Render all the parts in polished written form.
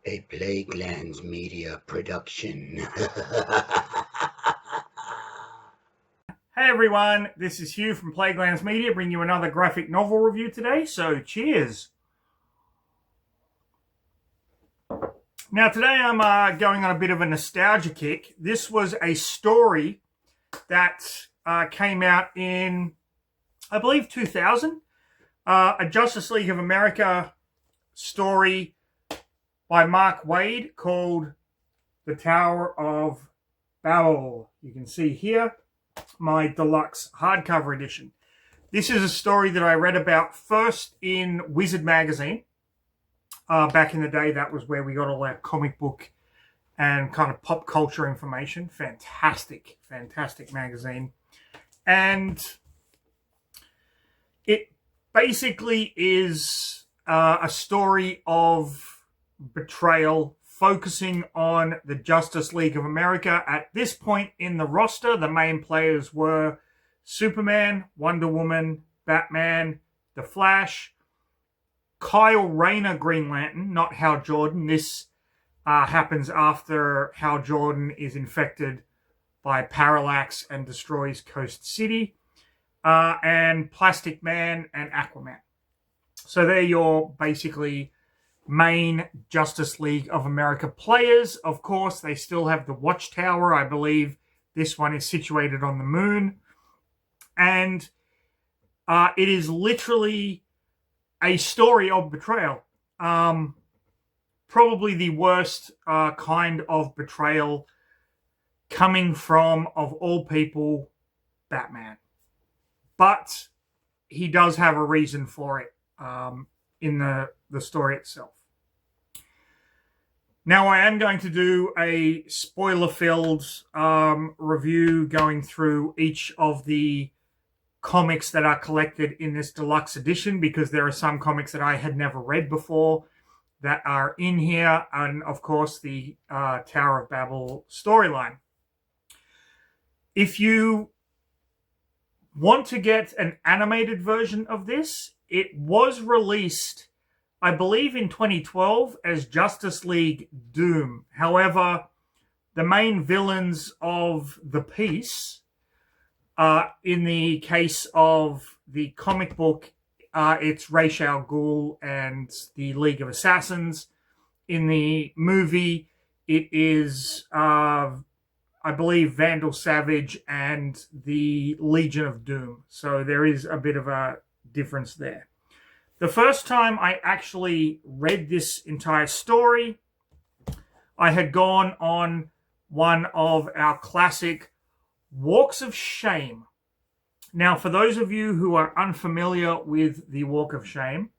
A Plaguelands Media production. Hey everyone, this is Hugh from Plaguelands Media, bringing you another graphic novel review today, so cheers. Now today I'm going on a bit of a nostalgia kick. This was a story that came out in, I believe, 2000. A Justice League of America story by Mark Waid called The Tower of Babel. You can see here my deluxe hardcover edition. This is a story that I read about first in Wizard magazine. Back in the day, that was where we got all our comic book and kind of pop culture information. Fantastic, fantastic magazine. And it basically is a story of betrayal, focusing on the Justice League of America. At this point in the roster, the main players were Superman, Wonder Woman, Batman, The Flash, Kyle Rayner, Green Lantern, not Hal Jordan. This happens after Hal Jordan is infected by Parallax and destroys Coast City, and Plastic Man and Aquaman. So they're your basically main Justice League of America players. Of course, they still have the Watchtower. I believe this one is situated on the moon. And it is literally a story of betrayal. Probably the worst kind of betrayal coming from, of all people, Batman. But he does have a reason for it in the story itself. Now, I am going to do a spoiler-filled review going through each of the comics that are collected in this deluxe edition, because there are some comics that I had never read before that are in here, and of course the Tower of Babel storyline. If you want to get an animated version of this, it was released, I believe, in 2012 as Justice League Doom. However, the main villains of the piece, in the case of the comic book, it's Ra's al Ghul and the League of Assassins. In the movie, it is, I believe, Vandal Savage and the Legion of Doom. So there is a bit of a difference there. The first time I actually read this entire story, I had gone on one of our classic walks of shame. Now, for those of you who are unfamiliar with the Walk of Shame,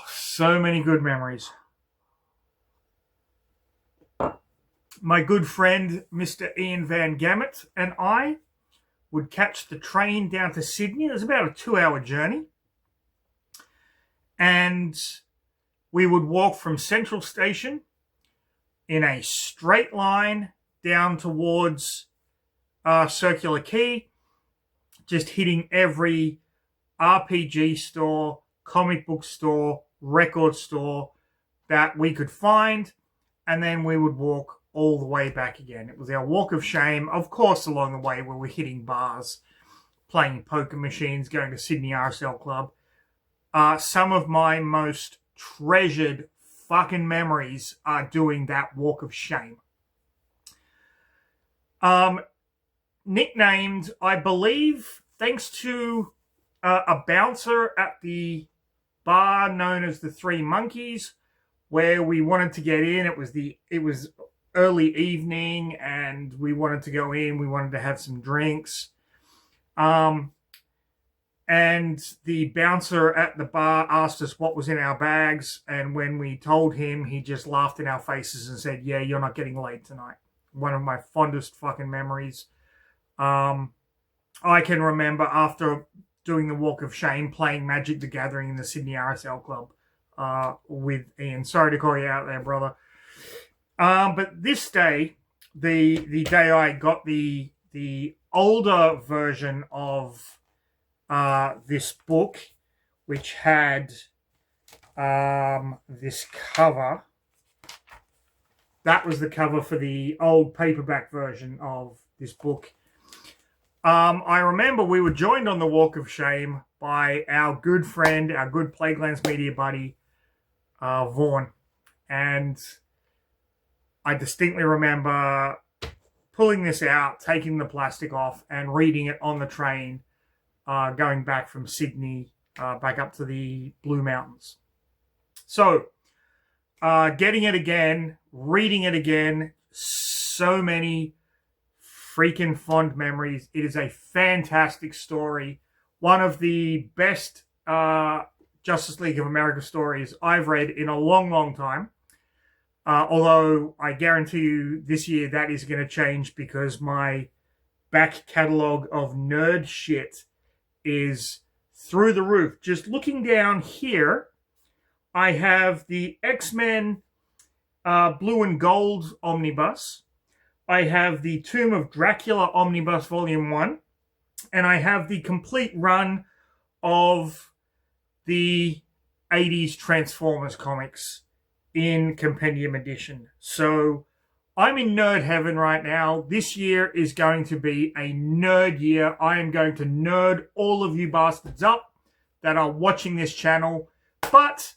so many good memories. My good friend, Mr. Ian Van Gammett, and I would catch the train down to Sydney. It was about a 2-hour journey. And we would walk from Central Station in a straight line down towards Circular Quay, just hitting every RPG store, comic book store, record store that we could find. And then we would walk all the way back again. It was our walk of shame. Of course, along the way, we were hitting bars, playing poker machines, going to Sydney RSL Club. Some of my most treasured fucking memories are doing that walk of shame. Nicknamed, I believe, thanks to a bouncer at the bar known as the Three Monkeys, where we wanted to get in. It was early evening, and we wanted to go in. We wanted to have some drinks. And the bouncer at the bar asked us what was in our bags. And when we told him, he just laughed in our faces and said, "Yeah, you're not getting laid tonight." One of my fondest fucking memories. I can remember after doing the Walk of Shame, playing Magic the Gathering in the Sydney RSL Club with Ian. Sorry to call you out there, brother. But this day, the day I got the older version of this book, which had this cover. That was the cover for the old paperback version of this book. I remember we were joined on the Walk of Shame by our good friend, our good Plaguelands media buddy, Vaughn. And I distinctly remember pulling this out, taking the plastic off, and reading it on the train, going back from Sydney back up to the Blue Mountains. So, getting it again, reading it again, so many freaking fond memories. It is a fantastic story. One of the best Justice League of America stories I've read in a long, long time. Although I guarantee you this year that is going to change because my back catalogue of nerd shit is through the roof. Just looking down here, I have the X-Men Blue and Gold Omnibus. I have the Tomb of Dracula Omnibus Volume 1. And I have the complete run of the 80s Transformers comics in Compendium Edition. So I'm in nerd heaven right now. This year is going to be a nerd year. I am going to nerd all of you bastards up that are watching this channel. But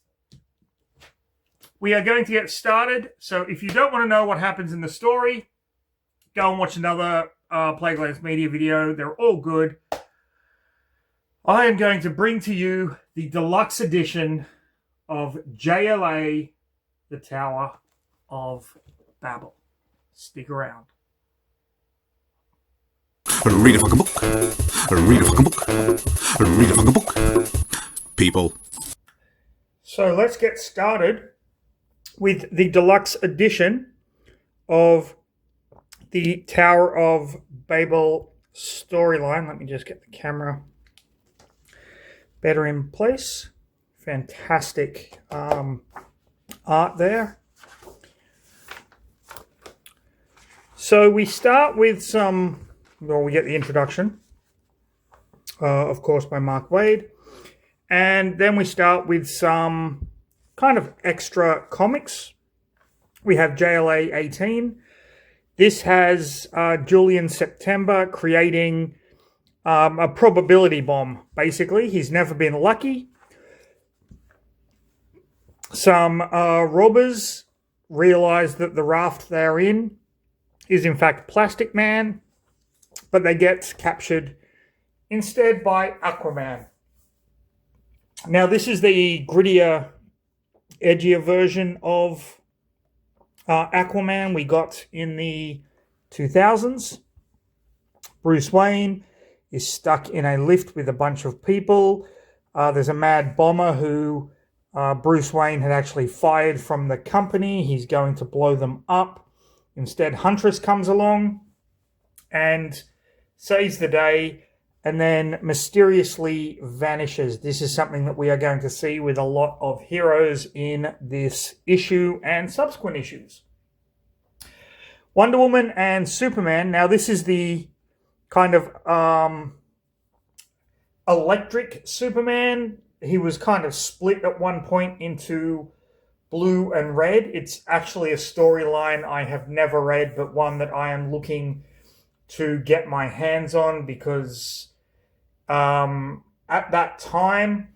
we are going to get started. So if you don't want to know what happens in the story, go and watch another Plaguelands Media video. They're all good. I am going to bring to you the deluxe edition of JLA, The Tower of Babel. Stick around. Read a fucking book. Read a fucking book. Read a fucking book. People. So let's get started with the deluxe edition of the Tower of Babel storyline. Let me just get the camera better in place. Fantastic art there. So we start with we get the introduction, of course, by Mark Waid. And then we start with some kind of extra comics. We have JLA 18. This has Julian September creating a probability bomb, basically. He's never been lucky. Some robbers realize that the raft they're in is in fact Plastic Man, but they get captured instead by Aquaman. Now, this is the grittier, edgier version of Aquaman we got in the 2000s. Bruce Wayne is stuck in a lift with a bunch of people. There's a mad bomber who Bruce Wayne had actually fired from the company. He's going to blow them up. Instead, Huntress comes along and saves the day and then mysteriously vanishes. This is something that we are going to see with a lot of heroes in this issue and subsequent issues. Wonder Woman and Superman. Now, this is the kind of electric Superman. He was kind of split at one point into blue and red. It's actually a storyline I have never read, but one that I am looking to get my hands on because at that time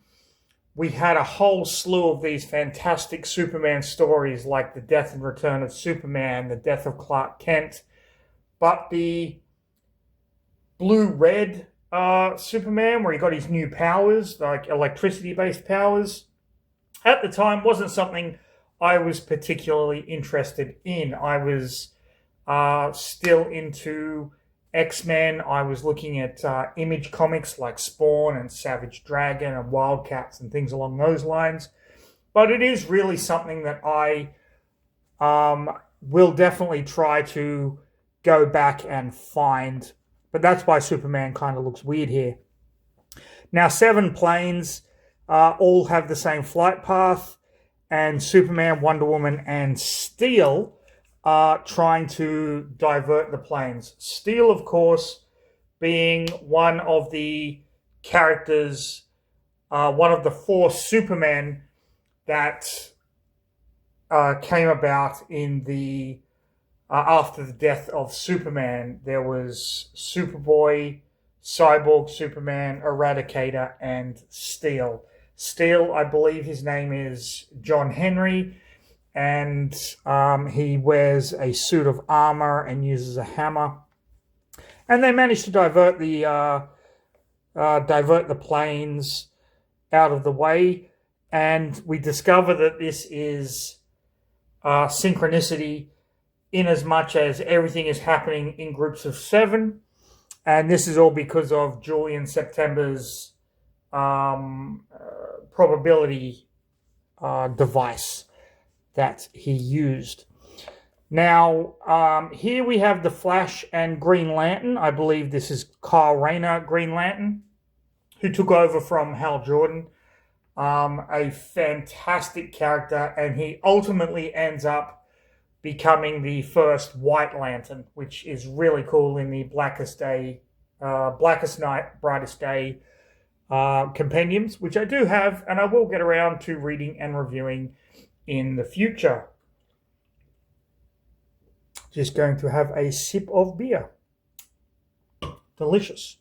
we had a whole slew of these fantastic Superman stories like the death and return of Superman, the death of Clark Kent, but the blue-red Superman, where he got his new powers, like electricity-based powers, at the time wasn't something I was particularly interested in. I was still into X-Men. I was looking at Image comics like Spawn and Savage Dragon and Wildcats and things along those lines. But it is really something that I will definitely try to go back and find. But that's why Superman kind of looks weird here. Now, 7 planes all have the same flight path, and Superman, Wonder Woman, and Steel are trying to divert the planes. Steel, of course, being one of the characters, one of the 4 Supermen that came about in the after the death of Superman. There was Superboy, Cyborg Superman, Eradicator, and Steel. Steel, I believe his name is John Henry, and he wears a suit of armor and uses a hammer. And they managed to divert the planes out of the way, and we discover that this is synchronicity, in as much as everything is happening in groups of 7, and this is all because of Julian September's probability device that he used. Now, here we have the Flash and Green Lantern. I believe this is Kyle Rayner, Green Lantern, who took over from Hal Jordan. A fantastic character, and he ultimately ends up becoming the first White Lantern, which is really cool in the Blackest Night, Brightest Day compendiums, which I do have, and I will get around to reading and reviewing in the future. Just going to have a sip of beer. Delicious.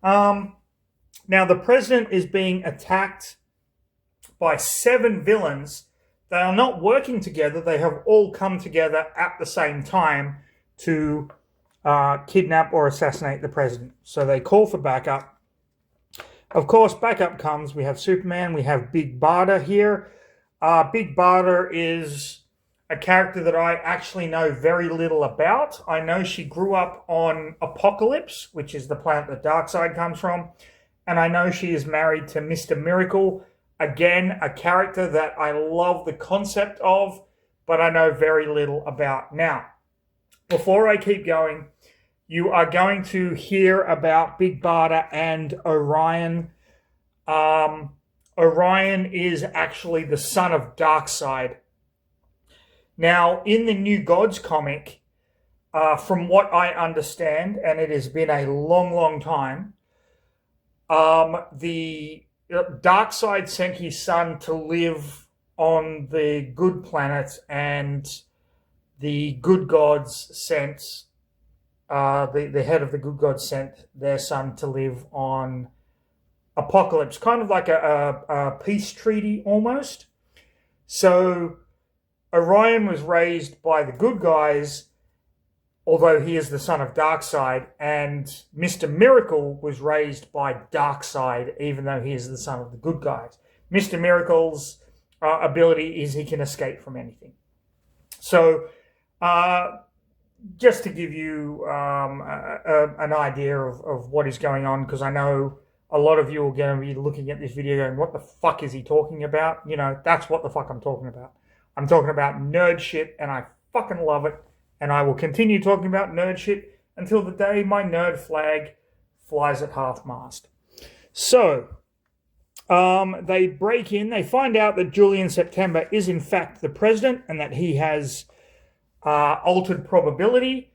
Now, the president is being attacked by 7 villains. They are not working together. They have all come together at the same time to kidnap or assassinate the president. So they call for backup. Of course, backup comes. We have Superman. We have Big Barda here. Big Barda is a character that I actually know very little about. I know she grew up on Apocalypse, which is the planet that Darkseid comes from. And I know she is married to Mr. Miracle. Again, a character that I love the concept of, but I know very little about. Now, before I keep going, you are going to hear about Big Barda and Orion. Orion is actually the son of Darkseid. Now, in the New Gods comic, from what I understand, and it has been a long, long time, the Darkseid sent his son to live on the good planet, and the good gods sent, the head of the good gods sent their son to live on Apocalypse, kind of like a peace treaty almost. So Orion was raised by the good guys, although he is the son of Darkseid, and Mr. Miracle was raised by Darkseid, even though he is the son of the good guys. Mr. Miracle's ability is he can escape from anything. So, just to give you an idea of what is going on, because I know a lot of you are going to be looking at this video going, what the fuck is he talking about? You know, that's what the fuck I'm talking about. I'm talking about nerd shit, and I fucking love it. And I will continue talking about nerd shit until the day my nerd flag flies at half-mast. So, they break in. They find out that Julian September is in fact the president and that he has altered probability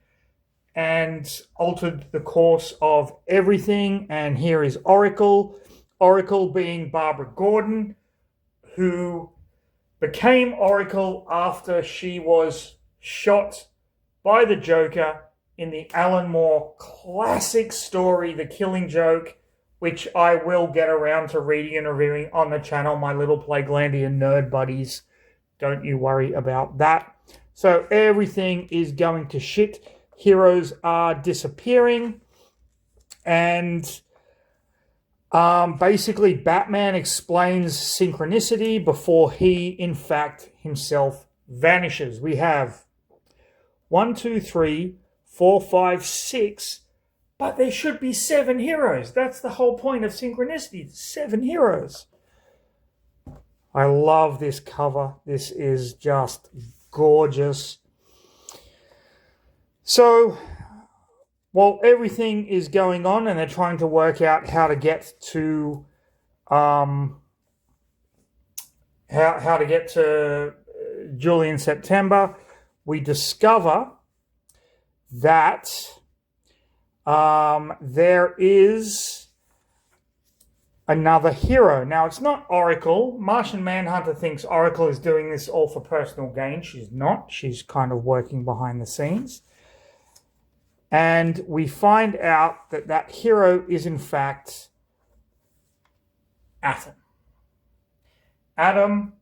and altered the course of everything. And here is Oracle. Oracle being Barbara Gordon, who became Oracle after she was shot by the Joker in the Alan Moore classic story, The Killing Joke, which I will get around to reading and reviewing on the channel, my little Playglandian nerd buddies. Don't you worry about that. So everything is going to shit. Heroes are disappearing. And basically Batman explains synchronicity before he, in fact, himself vanishes. We have 1, 2, 3, 4, 5, 6, but there should be 7 heroes. That's the whole point of synchronicity. 7 heroes. I love this cover. This is just gorgeous. So, while everything is going on and they're trying to work out how to get to Julian September, we discover that there is another hero. Now, it's not Oracle. Martian Manhunter thinks Oracle is doing this all for personal gain. She's not. She's kind of working behind the scenes. And we find out that that hero is, in fact, Atom. Atom,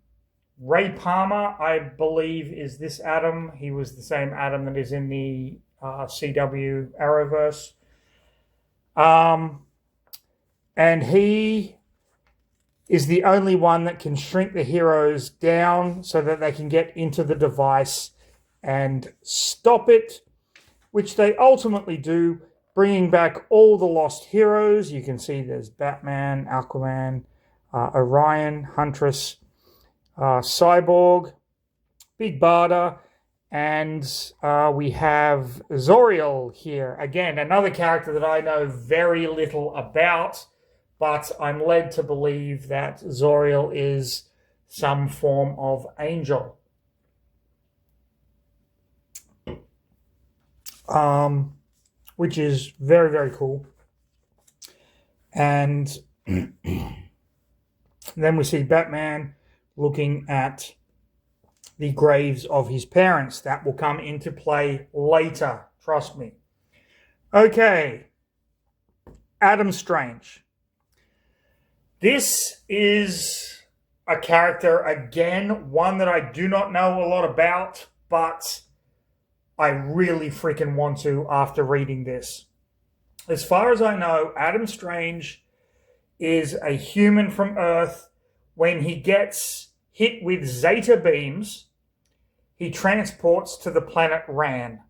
Ray Palmer, I believe, is this Atom. He was the same Atom that is in the CW Arrowverse. And he is the only one that can shrink the heroes down so that they can get into the device and stop it, which they ultimately do, bringing back all the lost heroes. You can see there's Batman, Aquaman, Orion, Huntress, Cyborg, Big Barda, and we have Zoriel here. Again, another character that I know very little about, but I'm led to believe that Zoriel is some form of angel. Which is very, very cool. And then we see Batman looking at the graves of his parents. That will come into play later, trust me. Okay, Adam Strange. This is a character, again, one that I do not know a lot about, but I really freaking want to after reading this. As far as I know, Adam Strange is a human from Earth. When he gets hit with zeta beams, he transports to the planet Ran,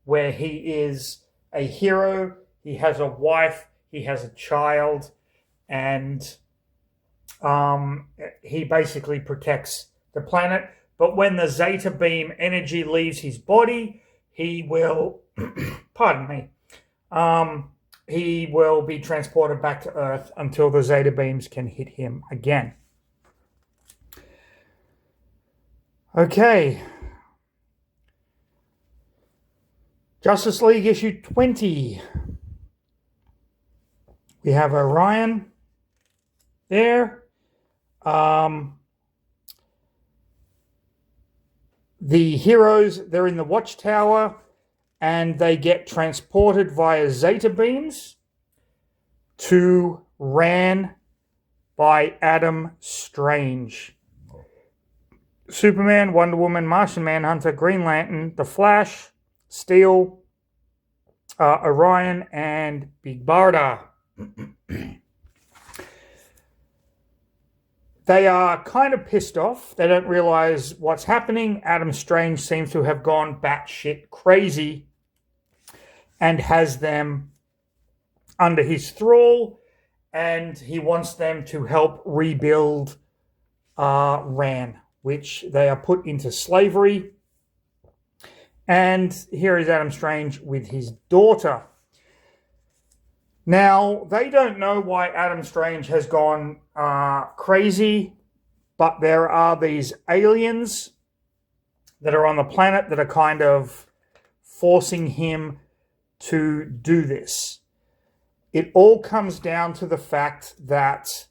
where he is a hero. He has a wife, he has a child, and he basically protects the planet. But when the zeta beam energy leaves his body, he will, pardon me, he will be transported back to Earth until the zeta beams can hit him again. Okay. Justice League issue 20. We have Orion there. The heroes, they're in the watchtower and they get transported via zeta beams to Ran by Adam Strange. Superman, Wonder Woman, Martian Manhunter, Green Lantern, The Flash, Steel, Orion, and Big Barda. They are kind of pissed off. They don't realize what's happening. Adam Strange seems to have gone batshit crazy and has them under his thrall, and he wants them to help rebuild Ran, which they are put into slavery. And here is Adam Strange with his daughter. Now, they don't know why Adam Strange has gone crazy, but there are these aliens that are on the planet that are kind of forcing him to do this. It all comes down to the fact that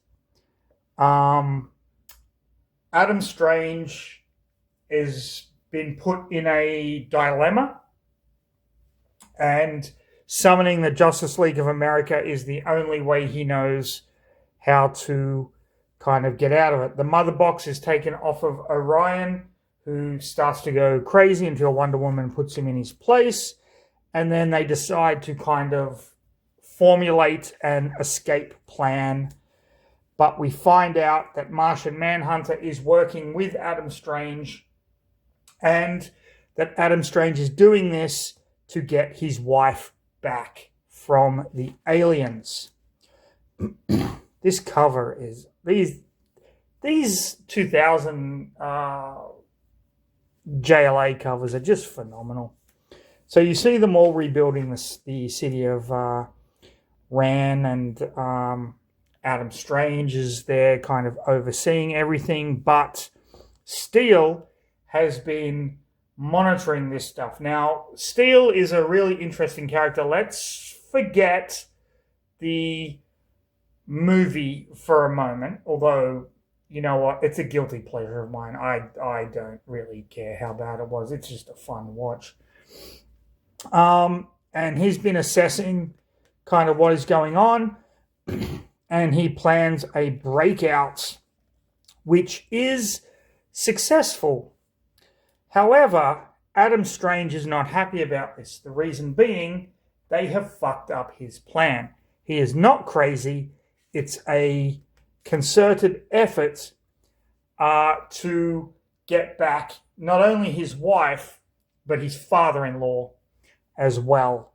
Adam Strange has been put in a dilemma, and summoning the Justice League of America is the only way he knows how to kind of get out of it. The mother box is taken off of Orion, who starts to go crazy until Wonder Woman puts him in his place. And then they decide to kind of formulate an escape plan. But we find out that Martian Manhunter is working with Adam Strange, and that Adam Strange is doing this to get his wife back from the aliens. This cover is these 2000 JLA covers are just phenomenal. So you see them all rebuilding the city of Ran, and Adam Strange is there kind of overseeing everything, but Steel has been monitoring this stuff. Now, Steel is a really interesting character. Let's forget the movie for a moment, although, you know what, it's a guilty pleasure of mine. I don't really care how bad it was. It's just a fun watch. And he's been assessing kind of what is going on, and he plans a breakout, which is successful. However, Adam Strange is not happy about this. The reason being, they have fucked up his plan. He is not crazy. It's a concerted effort to get back not only his wife, but his father-in-law as well.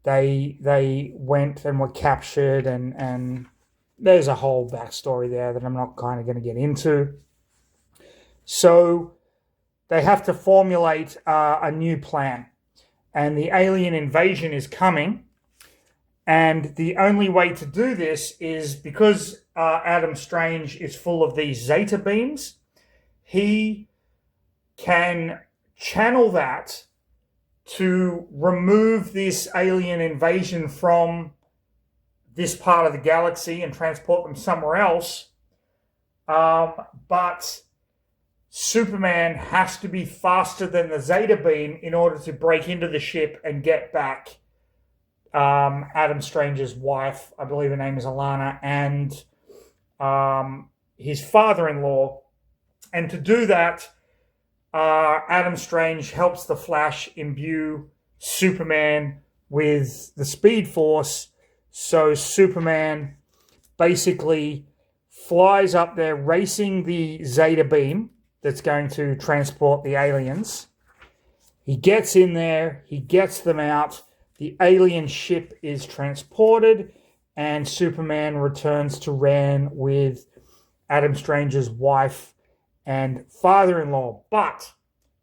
They went and were captured, and there's a whole backstory there that I'm not kind of going to get into. So they have to formulate a new plan, and the alien invasion is coming. And the only way to do this is because Adam Strange is full of these zeta beams, he can channel that to remove this alien invasion from this part of the galaxy and transport them somewhere else. But Superman has to be faster than the zeta beam in order to break into the ship and get back Adam Strange's wife, I believe her name is Alana, and his father-in-law. And to do that, Adam Strange helps the Flash imbue Superman with the Speed Force. So Superman basically flies up there racing the Zeta beam that's going to transport the aliens. He gets in there, he gets them out, the alien ship is transported, and Superman returns to Rann with Adam Strange's wife and father-in-law. But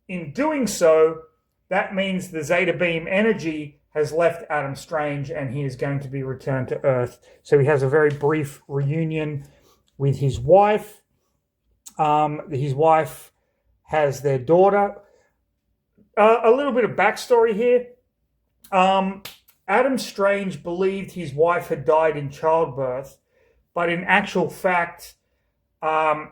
in doing so, that means the Zeta beam energy has left Adam Strange and he is going to be returned to Earth. So he has a very brief reunion with his wife. His wife has their daughter. A little bit of backstory here. Adam Strange believed his wife had died in childbirth, but in actual fact,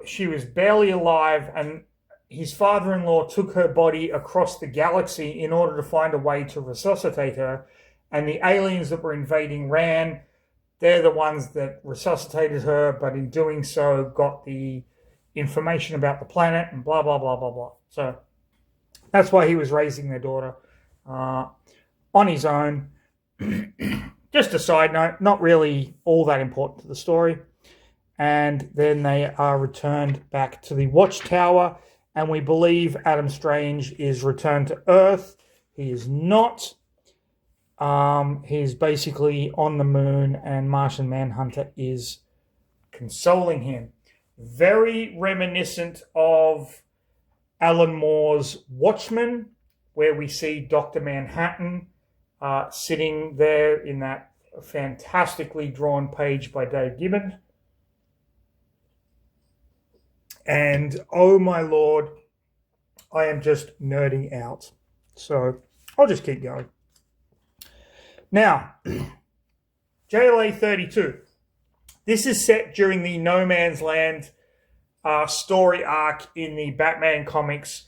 she was barely alive, and his father-in-law took her body across the galaxy in order to find a way to resuscitate her. And the aliens that were invading Rann, they're the ones that resuscitated her, but in doing so got the information about the planet and blah, blah, blah, blah, blah. So that's why he was raising their daughter on his own. Just a side note, not really all that important to the story. And then they are returned back to the Watchtower, and we believe Adam Strange is returned to Earth. He is not. He's basically on the moon, and Martian Manhunter is consoling him. Very reminiscent of Alan Moore's Watchmen, where we see Dr. Manhattan sitting there in that fantastically drawn page by Dave Gibbons. And oh my lord, I am just nerding out. So I'll just keep going. Now, JLA 32. This is set during the No Man's Land story arc in the Batman comics,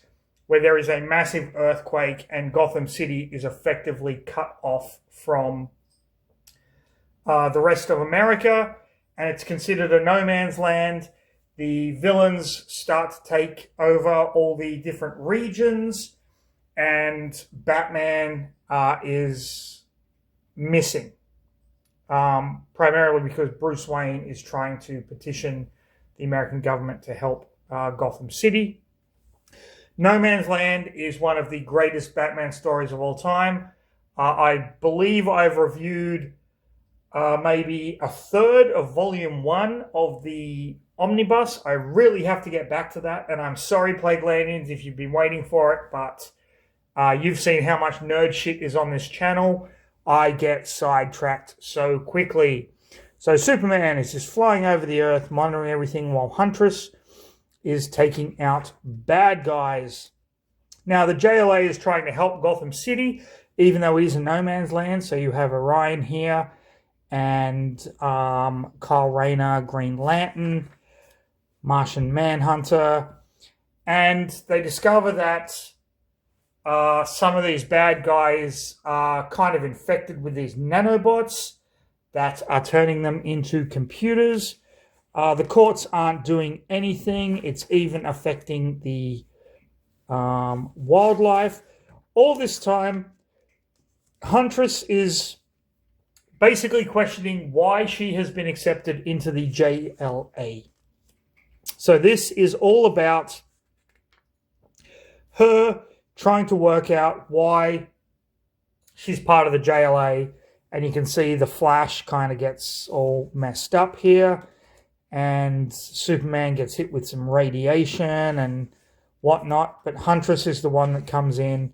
where there is a massive earthquake and Gotham City is effectively cut off from the rest of America, and it's considered a no man's land. The villains start to take over all the different regions, and Batman is missing, primarily because Bruce Wayne is trying to petition the American government to help Gotham City. No Man's Land is one of the greatest Batman stories of all time. I believe I've reviewed maybe a third of Volume 1 of the Omnibus. I really have to get back to that, and I'm sorry, Plaguelandians, if you've been waiting for it, but you've seen how much nerd shit is on this channel. I get sidetracked so quickly. So Superman is just flying over the Earth, monitoring everything, while Huntress is taking out bad guys. Now, the JLA is trying to help Gotham City, even though it is a no man's land. So you have Orion here and Kyle Rayner, Green Lantern, Martian Manhunter, and they discover that some of these bad guys are kind of infected with these nanobots that are turning them into computers. The courts aren't doing anything. It's even affecting the wildlife. All this time, Huntress is basically questioning why she has been accepted into the JLA. So this is all about her trying to work out why she's part of the JLA. And you can see the Flash kind of gets all messed up here. And Superman gets hit with some radiation and whatnot. But Huntress is the one that comes in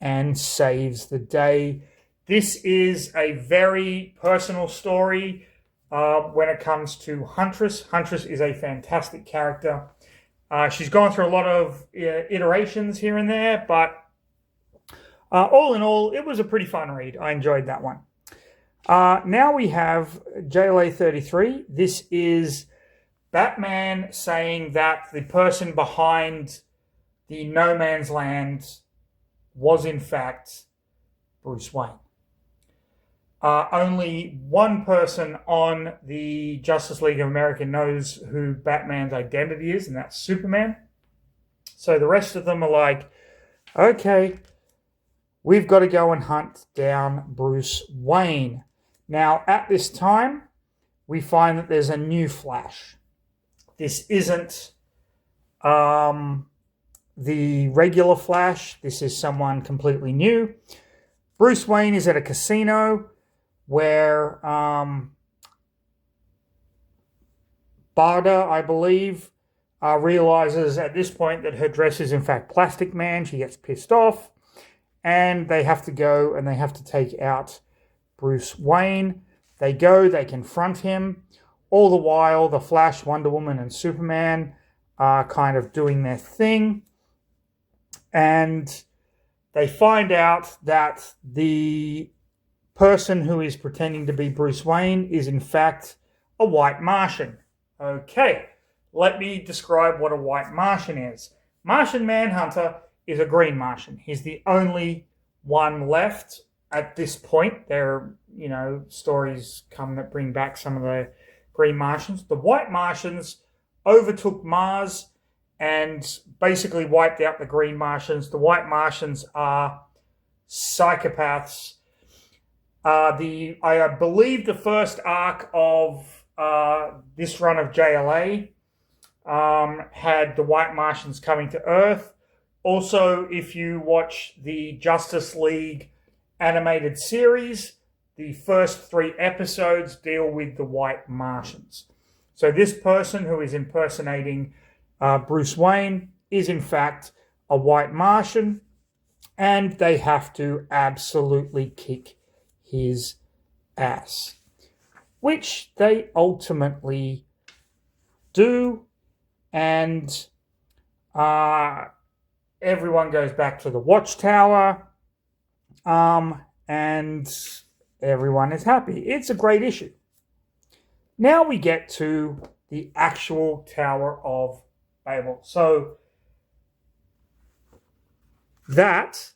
and saves the day. This is a very personal story when it comes to Huntress. Huntress is a fantastic character. She's gone through a lot of iterations here and there, but all in all, it was a pretty fun read. I enjoyed that one. Now we have JLA 33. This is Batman saying that the person behind the No Man's Land was in fact Bruce Wayne. Only one person on the Justice League of America knows who Batman's identity is, and that's Superman. So the rest of them are like, okay, we've got to go and hunt down Bruce Wayne. Now, at this time, we find that there's a new Flash. This isn't the regular Flash. This is someone completely new. Bruce Wayne is at a casino where Barda, I believe, realizes at this point that her dress is in fact Plastic Man. She gets pissed off, and they have to go and they have to take out Bruce Wayne. They go, they confront him. All the while, the Flash, Wonder Woman, and Superman are kind of doing their thing. And they find out that the person who is pretending to be Bruce Wayne is in fact a white Martian. Okay, let me describe what a white Martian is. Martian Manhunter is a green Martian. He's the only one left at this point. There are, stories come that bring back some of the green Martians. The white Martians overtook Mars and basically wiped out the green Martians. The white Martians are psychopaths. I believe the first arc of this run of JLA had the white Martians coming to Earth. Also, if you watch the Justice League animated series, the first 3 episodes deal with the white Martians. So this person who is impersonating Bruce Wayne is in fact a white Martian, and they have to absolutely kick his ass, which they ultimately do, and everyone goes back to the Watchtower, and everyone is happy. It's a great issue. Now we get to the actual Tower of Babel. So that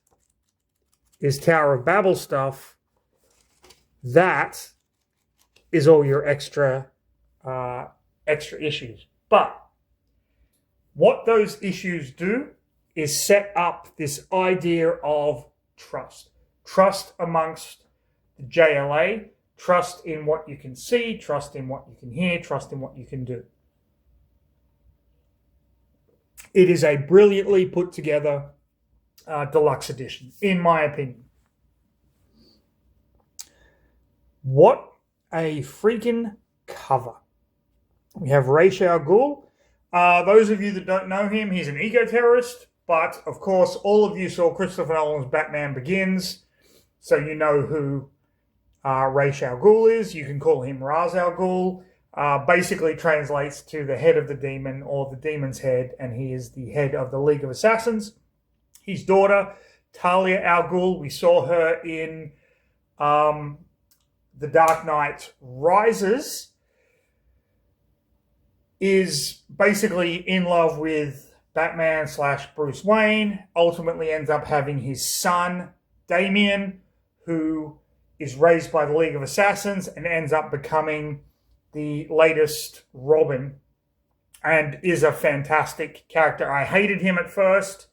is Tower of Babel stuff. That is all your extra issues. But what those issues do is set up this idea of trust. Trust amongst the JLA, trust in what you can see, trust in what you can hear, trust in what you can do. It is a brilliantly put together deluxe edition, in my opinion. What a freaking cover. We have Ra's al Ghul. Those of you that don't know him, he's an eco-terrorist. But, of course, all of you saw Christopher Nolan's Batman Begins. So you know who Ra's al Ghul is. You can call him Ra's al Ghul. Basically translates to the head of the demon or the demon's head. And he is the head of the League of Assassins. His daughter, Talia al Ghul, we saw her in the The Dark Knight Rises is basically in love with Batman / Bruce Wayne, ultimately ends up having his son, Damian, who is raised by the League of Assassins and ends up becoming the latest Robin and is a fantastic character. I hated him at first,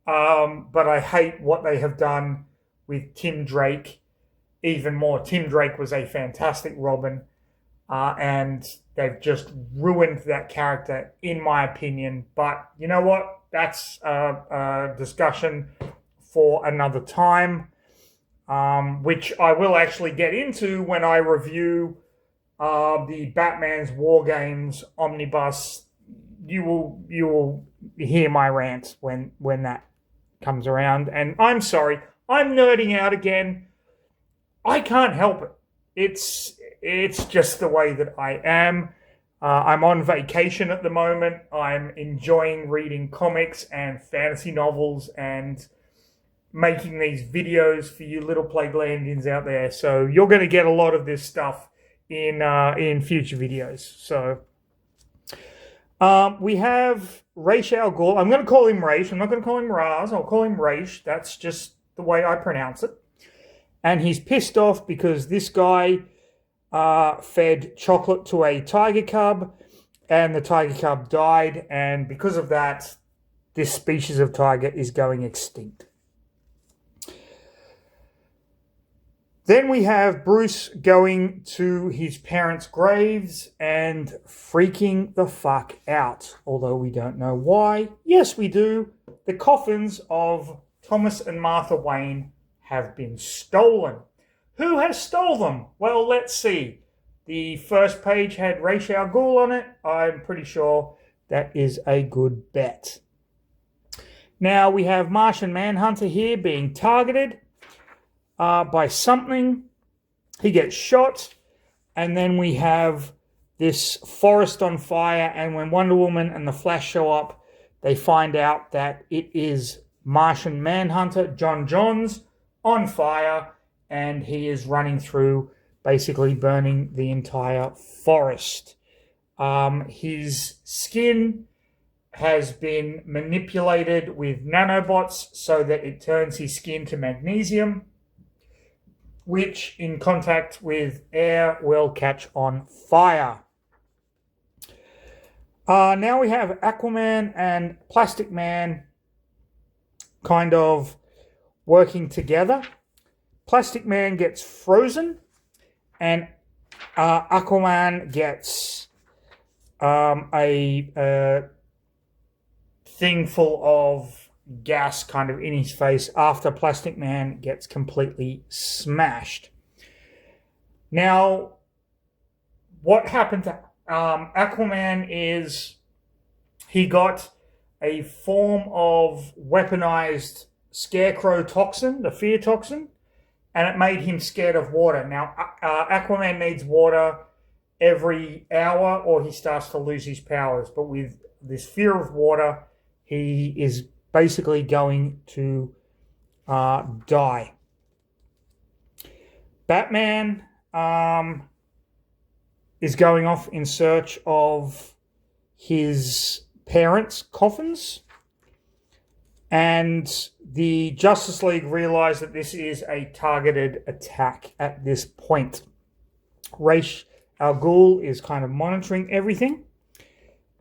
but I hate what they have done with Tim Drake even more. Tim Drake was a fantastic Robin, and they've just ruined that character, in my opinion. But you know what? That's a discussion for another time, which I will actually get into when I review the Batman's War Games omnibus. You will hear my rant when that comes around. And I'm sorry, I'm nerding out again. I can't help it. It's just the way that I am. I'm on vacation at the moment. I'm enjoying reading comics and fantasy novels and making these videos for you little Plaguelandians out there. So you're going to get a lot of this stuff in future videos. So we have Ra's al Ghul. I'm going to call him Ra's. I'm not going to call him Raz. I'll call him Ra's. That's just the way I pronounce it. And he's pissed off because this guy fed chocolate to a tiger cub, and the tiger cub died, and because of that, this species of tiger is going extinct. Then we have Bruce going to his parents' graves and freaking the fuck out, although we don't know why. Yes, we do. The coffins of Thomas and Martha Wayne have been stolen. Who has stole them? Well, let's see. The first page had Ra's al Ghul on it. I'm pretty sure that is a good bet. Now we have Martian Manhunter here being targeted by something. He gets shot. And then we have this forest on fire. And when Wonder Woman and the Flash show up, they find out that it is Martian Manhunter, John Johns, on fire, and he is running through, basically burning the entire forest. His skin has been manipulated with nanobots so that it turns his skin to magnesium, which in contact with air will catch on fire. Now we have Aquaman and Plastic Man kind of working together. Plastic Man gets frozen, and Aquaman gets a thing full of gas kind of in his face after Plastic Man gets completely smashed. Now, what happened to Aquaman is he got a form of weaponized scarecrow toxin, the fear toxin, and it made him scared of water. Now, Aquaman needs water every hour or he starts to lose his powers. But with this fear of water, he is basically going to die. Batman is going off in search of his parents' coffins. And the Justice League realize that this is a targeted attack at this point. Ra's al Ghul is kind of monitoring everything.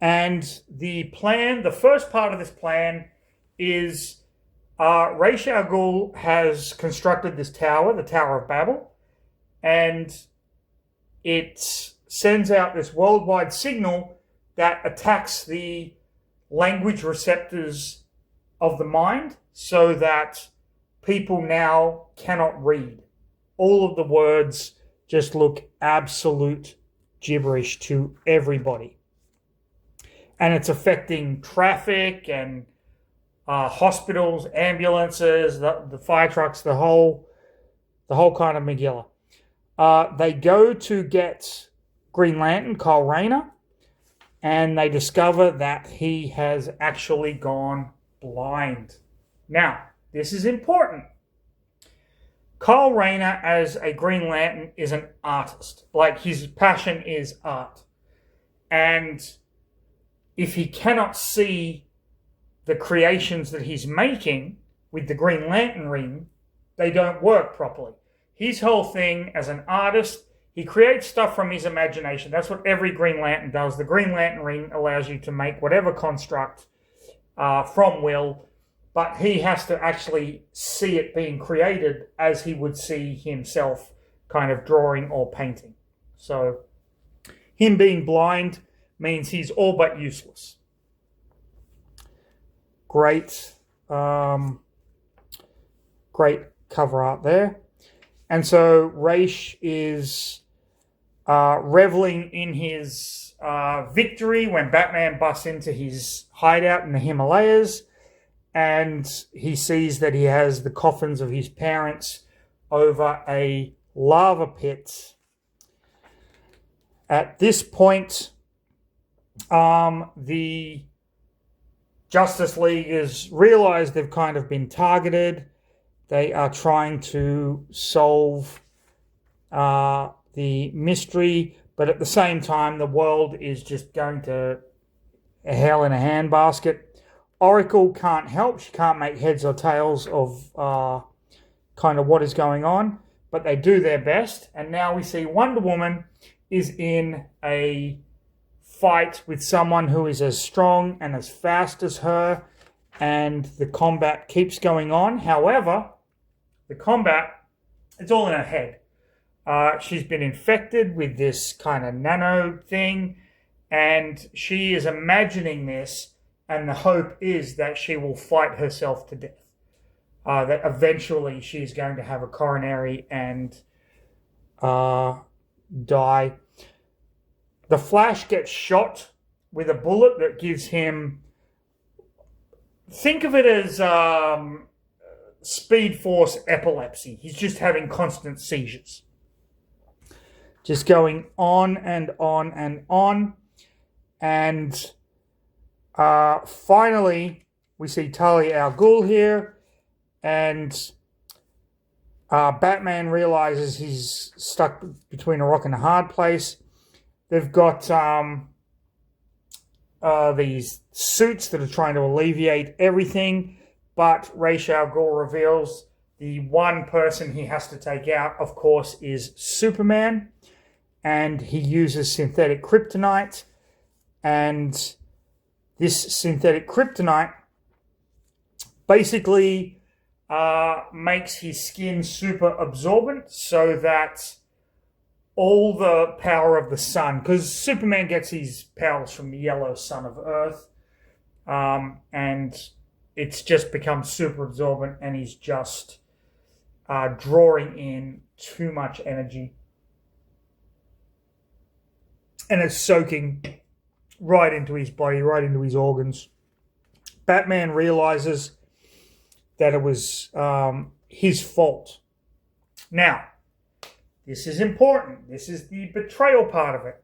And the plan, the first part of this plan is Ra's al Ghul has constructed this tower, the Tower of Babel, and it sends out this worldwide signal that attacks the language receptors of the mind so that people now cannot read. All of the words just look absolute gibberish to everybody. And it's affecting traffic and hospitals, ambulances, the fire trucks, the whole kind of Megillah. They go to get Green Lantern, Kyle Rayner, and they discover that he has actually gone blind. Now, this is important. Kyle Rayner as a Green Lantern is an artist. Like, his passion is art. And if he cannot see the creations that he's making with the Green Lantern ring, they don't work properly. His whole thing as an artist, he creates stuff from his imagination. That's what every Green Lantern does. The Green Lantern ring allows you to make whatever construct from will, but he has to actually see it being created as he would see himself kind of drawing or painting. So him being blind means he's all but useless. Great, great cover art there. And so Raish is reveling in his victory when Batman busts into his hideout in the Himalayas, and he sees that he has the coffins of his parents over a lava pit. At this point, the Justice League has realized they've kind of been targeted. They are trying to solve the mystery, but at the same time, the world is just going to hell in a handbasket. Oracle can't help. She can't make heads or tails of kind of what is going on, but they do their best. And now we see Wonder Woman is in a fight with someone who is as strong and as fast as her, and the combat keeps going on. However, the combat, it's all in her head. She's been infected with this kind of nano thing, and she is imagining this, and the hope is that she will fight herself to death. That eventually she's going to have a coronary and die. The Flash gets shot with a bullet that gives him, think of it as Speed Force epilepsy. He's just having constant seizures. Just going on and on and on. And finally, we see Talia al Ghul here. And Batman realizes he's stuck between a rock and a hard place. They've got these suits that are trying to alleviate everything. But Ra's al Ghul reveals the one person he has to take out, of course, is Superman. And he uses synthetic kryptonite. And this synthetic kryptonite basically makes his skin super absorbent so that all the power of the sun, because Superman gets his powers from the yellow sun of Earth, and it's just become super absorbent, and he's just drawing in too much energy. And it's soaking right into his body, right into his organs. Batman realizes that it was his fault. Now, this is important. This is the betrayal part of it.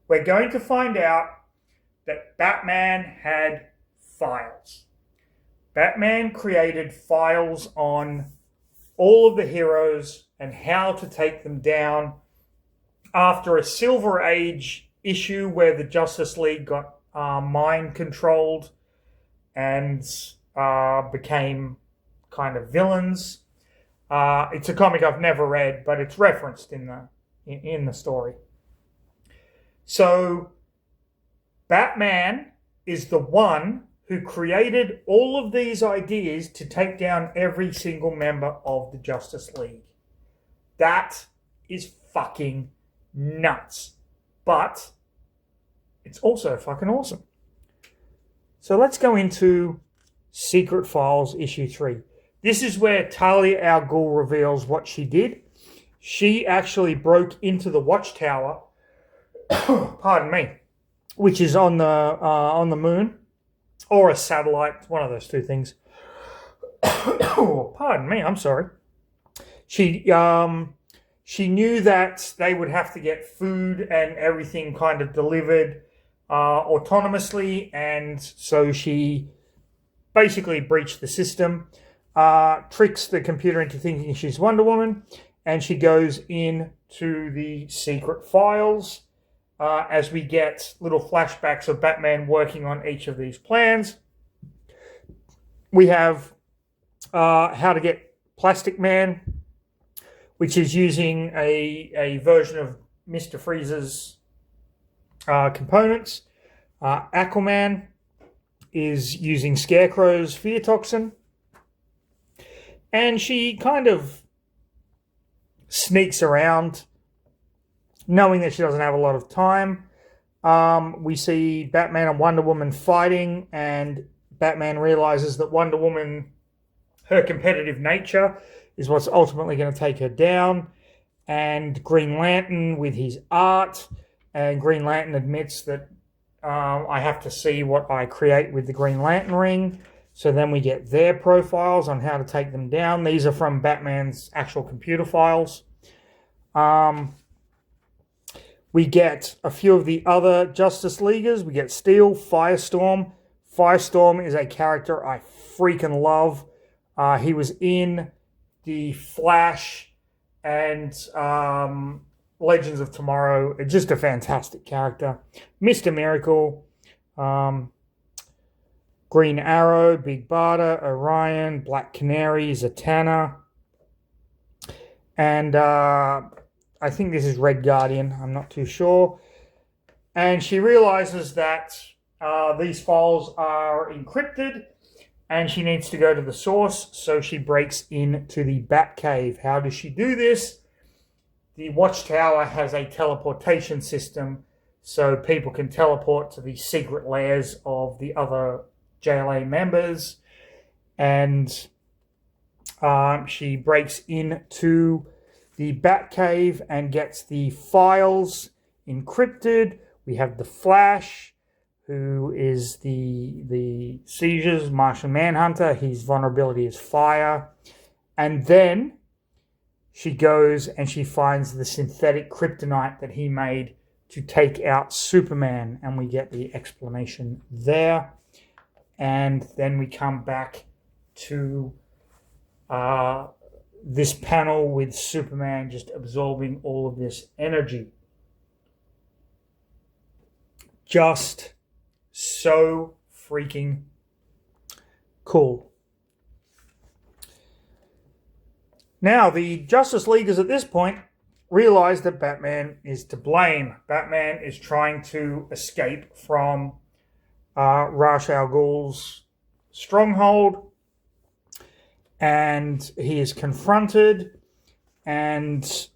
We're going to find out that Batman had files. Batman created files on all of the heroes and how to take them down after a Silver Age issue where the Justice League got mind controlled and became kind of villains. It's a comic I've never read, but it's referenced in the story. So Batman is the one who created all of these ideas to take down every single member of the Justice League. That is fucking nuts. But it's also fucking awesome. So let's go into Secret Files issue 3. This is where Talia al Ghul reveals what she did. She actually broke into the Watchtower, pardon me, which is on the moon, or a satellite, one of those two things. Pardon me, I'm sorry. She knew that they would have to get food and everything kind of delivered autonomously, and so she basically breached the system. tricks the computer into thinking she's Wonder Woman, and she goes into the secret files as we get little flashbacks of Batman working on each of these plans. We have how to get Plastic Man, which is using a version of Mr. Freeze's components. Aquaman is using Scarecrow's fear toxin. And she kind of sneaks around, knowing that she doesn't have a lot of time. We see Batman and Wonder Woman fighting, and Batman realizes that Wonder Woman, her competitive nature, is what's ultimately going to take her down. And Green Lantern with his art, and Green Lantern admits that I have to see what I create with the Green Lantern ring. So then we get their profiles on how to take them down. These are from Batman's actual computer files. We get a few of the other Justice Leaguers. We get Steel, Firestorm. Firestorm is a character I freaking love. He was in The Flash and Legends of Tomorrow. Just a fantastic character. Mr. Miracle. Green Arrow, Big Barda, Orion, Black Canary, Zatanna. And I think this is Red Guardian. I'm not too sure. And she realizes that these files are encrypted and she needs to go to the source. So she breaks into the Batcave. How does she do this? The Watchtower has a teleportation system so people can teleport to the secret lairs of the other JLA members, and she breaks into the Batcave and gets the files encrypted. We have the Flash, who is the Seizures Martian Manhunter. His vulnerability is fire. And then she goes and she finds the synthetic kryptonite that he made to take out Superman, and we get the explanation there. And then we come back to this panel with Superman just absorbing all of this energy. Just so freaking cool. Now, the Justice Leaguers at this point realize that Batman is to blame. Batman is trying to escape from Ra's al Ghul's stronghold, and he is confronted and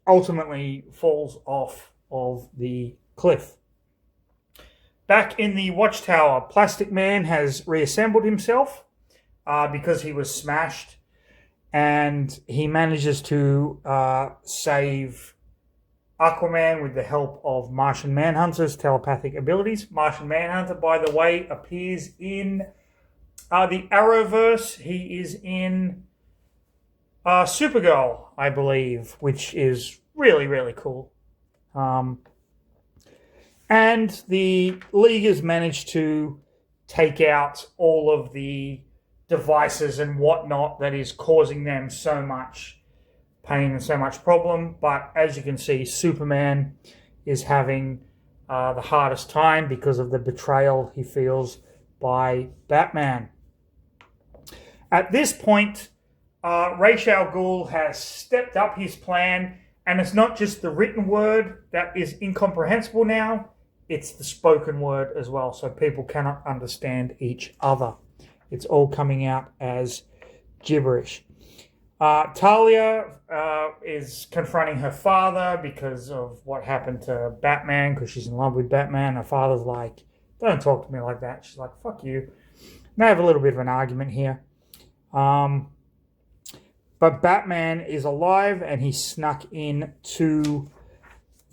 ultimately falls off of the cliff. Back in the Watchtower, Plastic Man has reassembled himself because he was smashed, and he manages to save Aquaman with the help of Martian Manhunter's telepathic abilities. Martian Manhunter, by the way, appears in the Arrowverse. He is in Supergirl, I believe, which is really, really cool. And the Leaguers managed to take out all of the devices and whatnot that is causing them so much pain and so much problem. But as you can see, Superman is having the hardest time because of the betrayal he feels by Batman. At this point, Ra's al Ghul has stepped up his plan, and it's not just the written word that is incomprehensible now, it's the spoken word as well, so people cannot understand each other. It's all coming out as gibberish. Talia is confronting her father because of what happened to Batman, because she's in love with Batman. Her father's like, don't talk to me like that. She's like, fuck you. And they have a little bit of an argument here. But Batman is alive and he snuck in to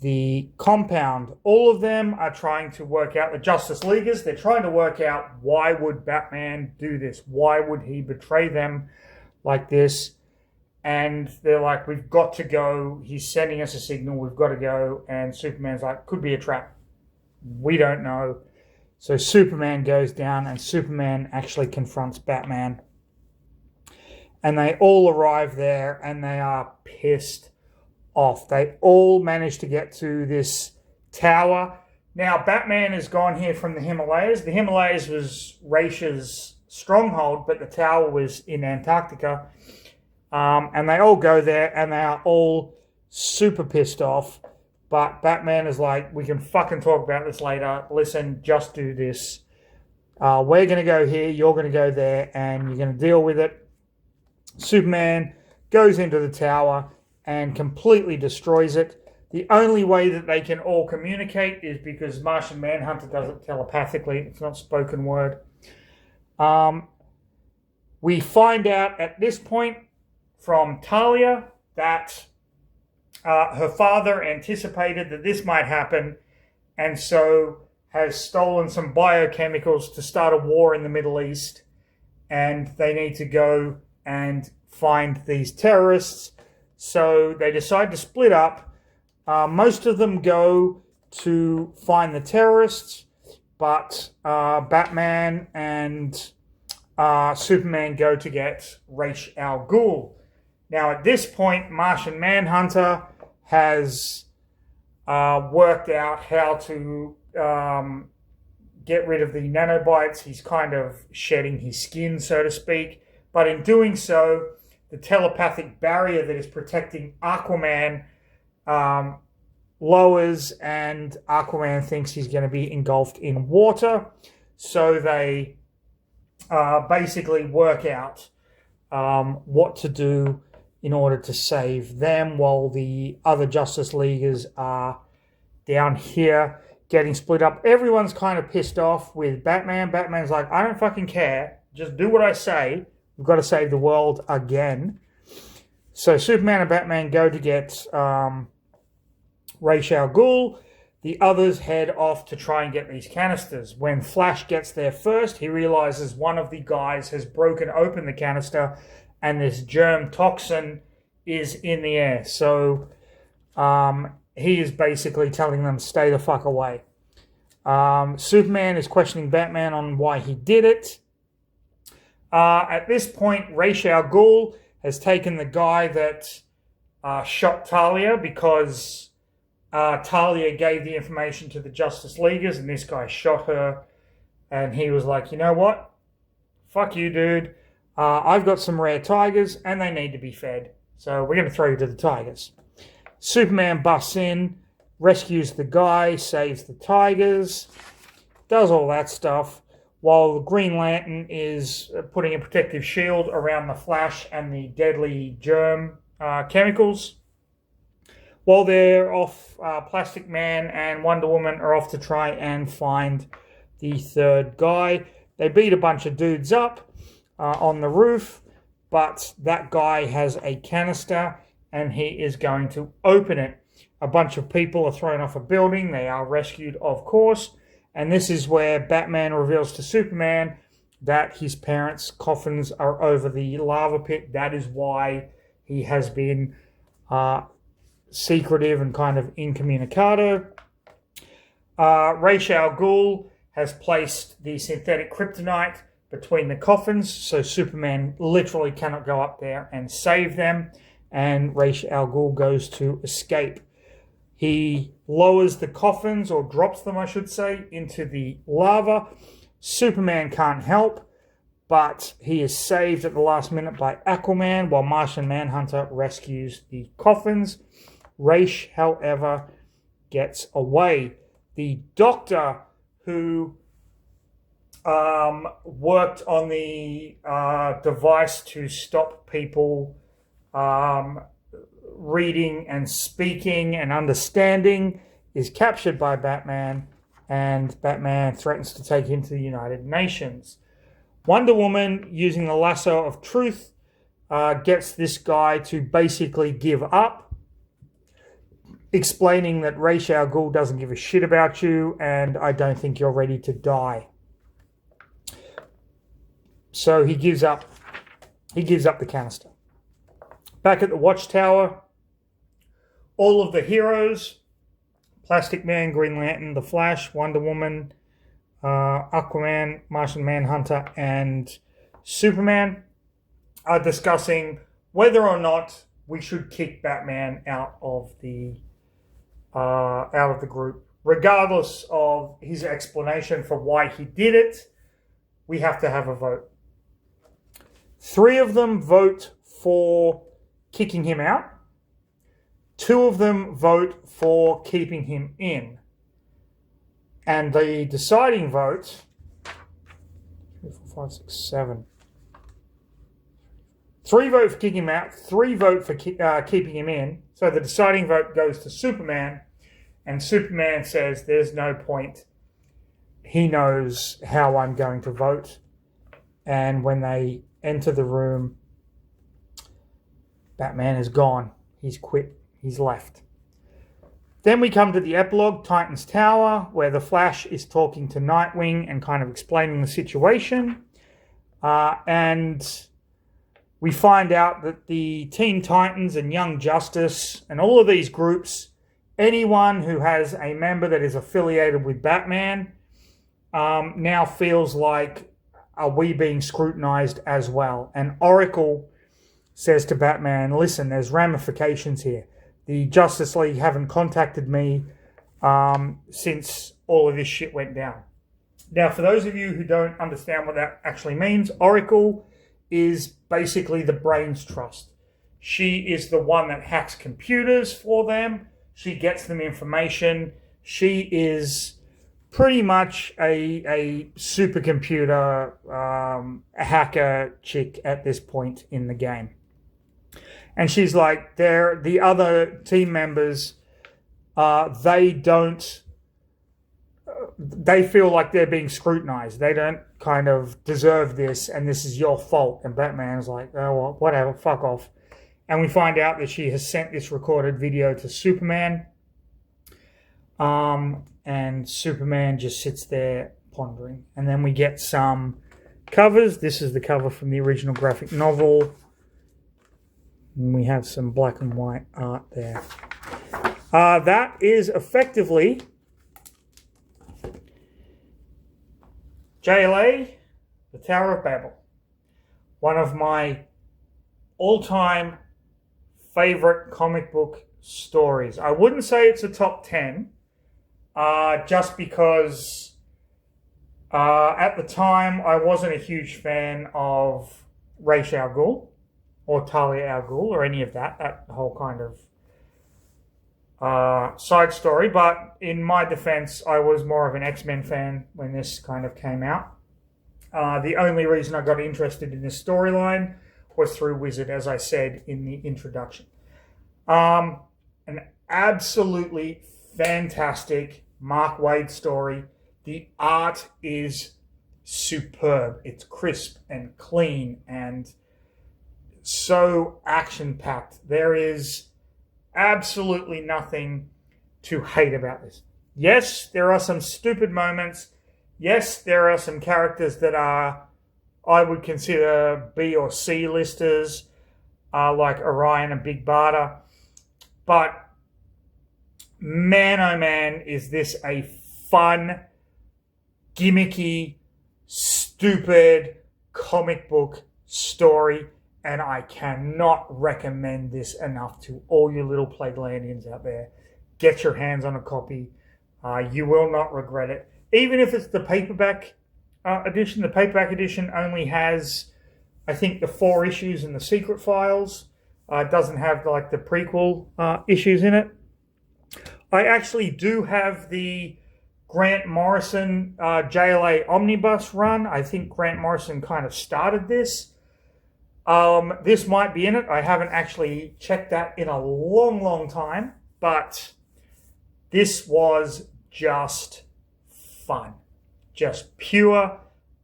the compound. All of them are trying to work out, the Justice Leaguers, they're trying to work out, why would Batman do this? Why would he betray them like this? And they're like, we've got to go. He's sending us a signal. We've got to go. And Superman's like, could be a trap. We don't know. So Superman goes down and Superman actually confronts Batman. And they all arrive there and they are pissed off. They all manage to get to this tower. Now, Batman has gone here from the Himalayas. The Himalayas was Raisha's stronghold, but the tower was in Antarctica. And they all go there and they are all super pissed off. But Batman is like, we can fucking talk about this later. Listen, just do this. We're going to go here, you're going to go there, and you're going to deal with it. Superman goes into the tower and completely destroys it. The only way that they can all communicate is because Martian Manhunter does it telepathically. It's not spoken word. We find out at this point from Talia that her father anticipated that this might happen, and so has stolen some biochemicals to start a war in the Middle East, and they need to go and find these terrorists. So they decide to split up. Most of them go to find the terrorists, but Batman and Superman go to get Ra's al Ghul. Now at this point, Martian Manhunter has worked out how to get rid of the nanobites. He's kind of shedding his skin, so to speak. But in doing so, the telepathic barrier that is protecting Aquaman lowers, and Aquaman thinks he's going to be engulfed in water. So they basically work out what to do in order to save them, while the other Justice Leaguers are down here getting split up. Everyone's kind of pissed off with Batman. Batman's like, I don't fucking care. Just do what I say. We've got to save the world again. So Superman and Batman go to get Ra's al Ghul. The others head off to try and get these canisters. When Flash gets there first, he realizes one of the guys has broken open the canister and this germ toxin is in the air. So he is basically telling them, stay the fuck away. Superman is questioning Batman on why he did it. At this point, Ra's al Ghul has taken the guy that shot Talia, because Talia gave the information to the Justice Leaguers and this guy shot her. And he was like, you know what? Fuck you, dude. I've got some rare tigers and they need to be fed. So we're going to throw you to the tigers. Superman busts in, rescues the guy, saves the tigers, does all that stuff, while the Green Lantern is putting a protective shield around the Flash and the deadly germ chemicals. While they're off, Plastic Man and Wonder Woman are off to try and find the third guy. They beat a bunch of dudes up on the roof, but that guy has a canister and he is going to open it. A bunch of people are thrown off a building. They are rescued, of course. And this is where Batman reveals to Superman that his parents' coffins are over the lava pit. That is why he has been secretive and kind of incommunicado. Ra's al Ghul has placed the synthetic kryptonite between the coffins, so Superman literally cannot go up there and save them, and Ra's al Ghul goes to escape. He lowers the coffins, or drops them, I should say, into the lava. Superman can't help, but he is saved at the last minute by Aquaman, while Martian Manhunter rescues the coffins. Ra's, however, gets away. The Doctor, who worked on the device to stop people reading and speaking and understanding, is captured by Batman, and Batman threatens to take him to the United Nations. Wonder Woman, using the lasso of truth, gets this guy to basically give up, explaining that Ra's al Ghul doesn't give a shit about you and I don't think you're ready to die. So he gives up the canister. Back at the Watchtower, all of the heroes, Plastic Man, Green Lantern, The Flash, Wonder Woman, Aquaman, Martian Manhunter, and Superman, are discussing whether or not we should kick Batman out of the group, regardless of his explanation for why he did it. We have to have a vote. 3 of them vote for kicking him out. 2 of them vote for keeping him in. And the deciding vote, 3, 4, 5, 6, 7. 3 vote for kicking him out, 3 vote for keeping him in. So the deciding vote goes to Superman, and Superman says there's no point. He knows how I'm going to vote. And when they enter the room, Batman is gone. He's quit. He's left. Then we come to the epilogue, Titan's Tower, where the Flash is talking to Nightwing and kind of explaining the situation. And we find out that the Teen Titans and Young Justice and all of these groups, anyone who has a member that is affiliated with Batman, now feels like, are we being scrutinized as well? And Oracle says to Batman, listen, there's ramifications here. The Justice League haven't contacted me since all of this shit went down. Now, for those of you who don't understand what that actually means, Oracle is basically the brains trust. She is the one that hacks computers for them. She gets them information. She is pretty much a supercomputer hacker chick at this point in the game. And she's like, the other team members, they feel like they're being scrutinized. They don't kind of deserve this, and this is your fault. And Batman's like, oh, well, whatever, fuck off. And we find out that she has sent this recorded video to Superman. And Superman just sits there pondering. And then we get some covers. This is the cover from the original graphic novel. And we have some black and white art there. That is effectively JLA, The Tower of Babel. One of my all-time favorite comic book stories. I wouldn't say it's a top 10, just because at the time I wasn't a huge fan of Ra's al Ghul or Talia al Ghul or any of that whole kind of side story. But in my defense, I was more of an X-Men fan when this kind of came out. The only reason I got interested in this storyline was through Wizard, as I said in the introduction. An absolutely fantastic Mark Waid story. The art is superb. It's crisp and clean and so action-packed. There is absolutely nothing to hate about this. Yes, there are some stupid moments. Yes, there are some characters that are, I would consider B or C listers, like Orion and Big Barda. But man, oh man, is this a fun, gimmicky, stupid comic book story. And I cannot recommend this enough to all you little Plaguelandians out there. Get your hands on a copy. You will not regret it. Even if it's the paperback edition. The paperback edition only has, I think, the 4 issues in the Secret Files. It doesn't have like the prequel issues in it. I actually do have the Grant Morrison JLA Omnibus run. I think Grant Morrison kind of started this. This might be in it. I haven't actually checked that in a long, long time. But this was just fun. Just pure,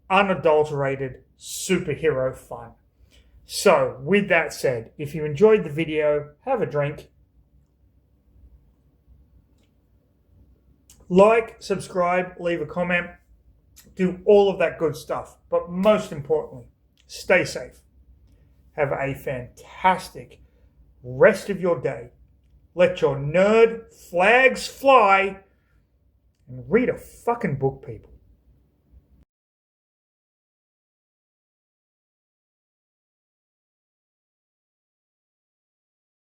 unadulterated superhero fun. So, with that said, if you enjoyed the video, have a drink. Like, subscribe, leave a comment. Do all of that good stuff. But most importantly, stay safe. Have a fantastic rest of your day. Let your nerd flags fly and read a fucking book, people.